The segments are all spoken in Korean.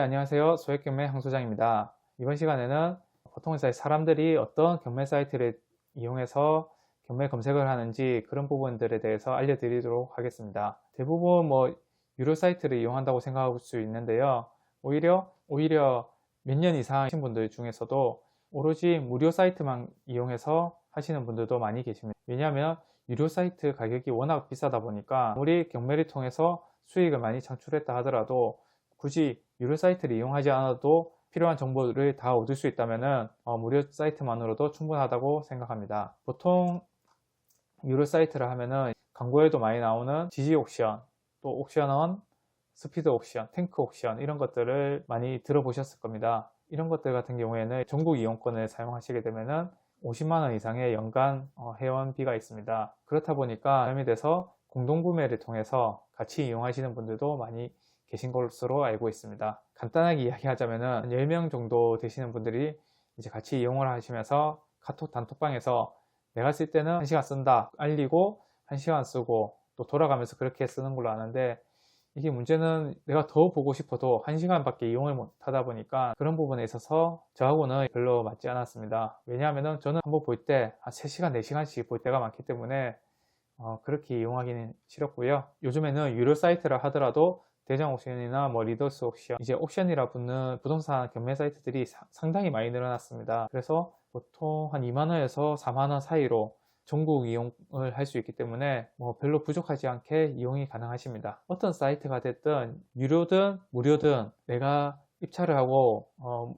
네, 안녕하세요. 소액경매 황소장입니다. 이번 시간에는 보통 사람들이 어떤 경매 사이트를 이용해서 경매 검색을 하는지 그런 부분들에 대해서 알려드리도록 하겠습니다. 대부분 유료 사이트를 이용한다고 생각할 수 있는데요. 오히려 몇 년 이상 하신 분들 중에서도 오로지 무료 사이트만 이용해서 하시는 분들도 많이 계십니다. 왜냐하면 유료 사이트 가격이 워낙 비싸다 보니까 아무리 경매를 통해서 수익을 많이 창출했다 하더라도 굳이 유료 사이트를 이용하지 않아도 필요한 정보를 다 얻을 수 있다면 무료 사이트만으로도 충분하다고 생각합니다. 보통 유료 사이트를 하면은 광고에도 많이 나오는 지지 옥션, 또 옥션원, 스피드 옥션, 탱크 옥션 이런 것들을 많이 들어보셨을 겁니다. 이런 것들 같은 경우에는 전국 이용권을 사용하시게 되면은 50만원 이상의 연간 회원비가 있습니다. 그렇다 보니까 부담이 돼서 공동구매를 통해서 같이 이용하시는 분들도 많이 계신 것으로 알고 있습니다. 간단하게 이야기하자면은 10명 정도 되시는 분들이 이제 같이 이용을 하시면서 카톡 단톡방에서 내가 쓸 때는 1시간 쓴다 알리고 1시간 쓰고 또 돌아가면서 그렇게 쓰는 걸로 아는데, 이게 문제는 내가 더 보고 싶어도 1시간밖에 이용을 못 하다 보니까 그런 부분에 있어서 저하고는 별로 맞지 않았습니다. 왜냐하면 저는 한번 볼 때 한 3시간 4시간씩 볼 때가 많기 때문에 그렇게 이용하기는 싫었고요. 요즘에는 유료 사이트를 하더라도 대장 옥션이나 리더스 옥션, 이제 옥션이라 붙는 부동산 경매 사이트들이 상당히 많이 늘어났습니다. 그래서 보통 한 2만원에서 4만원 사이로 전국 이용을 할 수 있기 때문에 별로 부족하지 않게 이용이 가능하십니다. 어떤 사이트가 됐든 유료든 무료든 내가 입찰을 하고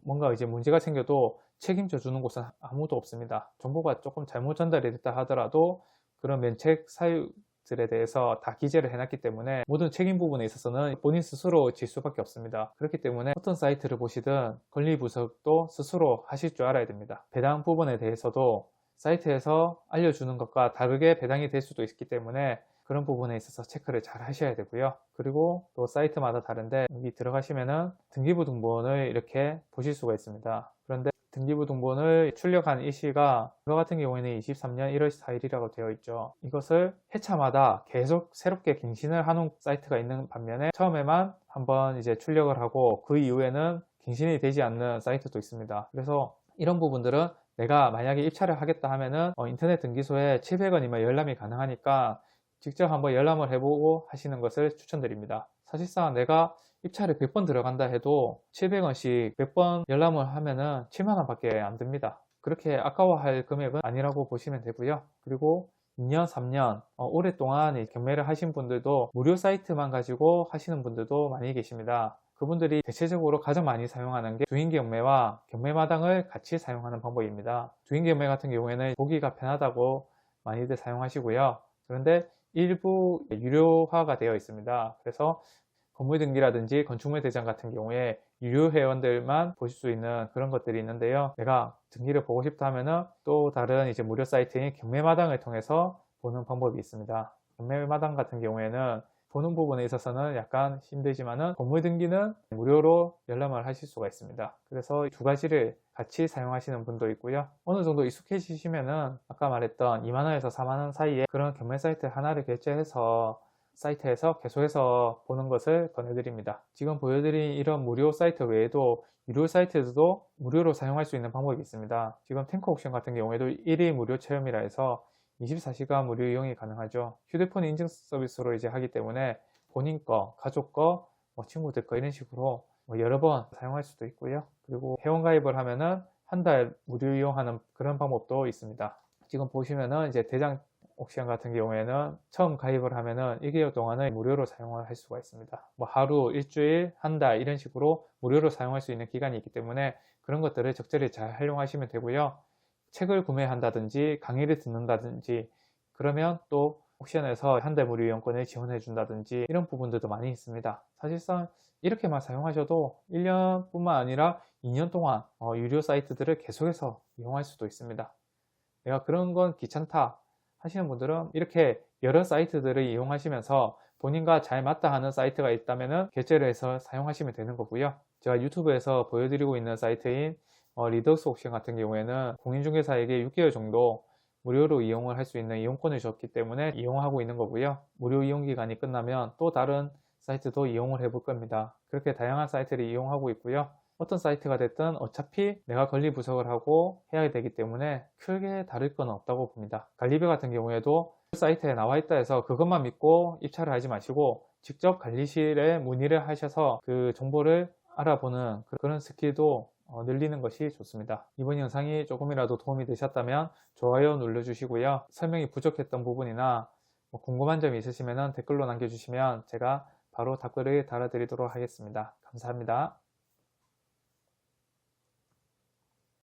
뭔가 이제 문제가 생겨도 책임져 주는 곳은 아무도 없습니다. 정보가 조금 잘못 전달이 됐다 하더라도 그런 면책 사유들에 대해서 다 기재를 해놨기 때문에 모든 책임 부분에 있어서는 본인 스스로 질 수밖에 없습니다. 그렇기 때문에 어떤 사이트를 보시든 권리 분석도 스스로 하실 줄 알아야 됩니다. 배당 부분에 대해서도 사이트에서 알려주는 것과 다르게 배당이 될 수도 있기 때문에 그런 부분에 있어서 체크를 잘 하셔야 되고요. 그리고 또 사이트마다 다른데 여기 들어가시면은 등기부 등본을 이렇게 보실 수가 있습니다. 그런데 등기부 등본을 출력한 일시가 저 같은 경우에는 23년 1월 4일이라고 되어 있죠. 이것을 회차마다 계속 새롭게 갱신을 하는 사이트가 있는 반면에 처음에만 한번 이제 출력을 하고 그 이후에는 갱신이 되지 않는 사이트도 있습니다. 그래서 이런 부분들은 내가 만약에 입찰을 하겠다 하면은 인터넷 등기소에 700원이면 열람이 가능하니까 직접 한번 열람을 해보고 하시는 것을 추천드립니다. 사실상 내가 입찰에 100번 들어간다 해도 700원씩 100번 열람을 하면은 7만원 밖에 안 듭니다. 그렇게 아까워할 금액은 아니라고 보시면 되고요. 그리고 2년, 3년 오랫동안 경매를 하신 분들도 무료 사이트만 가지고 하시는 분들도 많이 계십니다. 그분들이 대체적으로 가장 많이 사용하는 게 주인 경매와 경매마당을 같이 사용하는 방법입니다. 주인 경매 같은 경우에는 보기가 편하다고 많이들 사용하시고요. 그런데 일부 유료화가 되어 있습니다. 그래서 건물등기라든지 건축물 대장 같은 경우에 유료 회원들만 보실 수 있는 그런 것들이 있는데요. 내가 등기를 보고 싶다 하면은 또 다른 이제 무료 사이트인 경매마당을 통해서 보는 방법이 있습니다. 경매마당 같은 경우에는 보는 부분에 있어서는 약간 힘들지만은 건물 등기는 무료로 열람을 하실 수가 있습니다. 그래서 두 가지를 같이 사용하시는 분도 있고요. 어느 정도 익숙해지시면은 아까 말했던 2만원에서 4만원 사이에 그런 경매 사이트 하나를 결제해서 사이트에서 계속해서 보는 것을 권해드립니다. 지금 보여드린 이런 무료 사이트 외에도 유료 사이트에서도 무료로 사용할 수 있는 방법이 있습니다. 지금 탱커 옥션 같은 경우에도 1일 무료 체험이라 해서 24시간 무료 이용이 가능하죠. 휴대폰 인증 서비스로 이제 하기 때문에 본인 거, 가족 거, 친구들 거 이런 식으로 여러 번 사용할 수도 있고요. 그리고 회원 가입을 하면은 한 달 무료 이용하는 그런 방법도 있습니다. 지금 보시면은 이제 대장 옥션 같은 경우에는 처음 가입을 하면은 1개월 동안은 무료로 사용을 할 수가 있습니다. 하루, 일주일, 한 달 이런 식으로 무료로 사용할 수 있는 기간이 있기 때문에 그런 것들을 적절히 잘 활용하시면 되고요. 책을 구매한다든지 강의를 듣는다든지 그러면 또 옥션에서 한 달 무료 이용권을 지원해 준다든지 이런 부분들도 많이 있습니다. 사실상 이렇게만 사용하셔도 1년 뿐만 아니라 2년 동안 유료 사이트들을 계속해서 이용할 수도 있습니다. 내가 그런 건 귀찮다 하시는 분들은 이렇게 여러 사이트들을 이용하시면서 본인과 잘 맞다 하는 사이트가 있다면 결제를 해서 사용하시면 되는 거고요. 제가 유튜브에서 보여드리고 있는 사이트인 리더스 옥션 같은 경우에는 공인중개사에게 6개월 정도 무료로 이용을 할 수 있는 이용권을 줬기 때문에 이용하고 있는 거고요. 무료 이용 기간이 끝나면 또 다른 사이트도 이용을 해볼 겁니다. 그렇게 다양한 사이트를 이용하고 있고요. 어떤 사이트가 됐든 어차피 내가 관리 부석을 하고 해야 되기 때문에 크게 다를 건 없다고 봅니다. 관리비 같은 경우에도 사이트에 나와 있다 해서 그것만 믿고 입찰을 하지 마시고 직접 관리실에 문의를 하셔서 그 정보를 알아보는 그런 스킬도 늘리는 것이 좋습니다. 이번 영상이 조금이라도 도움이 되셨다면 좋아요 눌러주시고요. 설명이 부족했던 부분이나 궁금한 점이 있으시면 댓글로 남겨주시면 제가 바로 답글을 달아드리도록 하겠습니다. 감사합니다.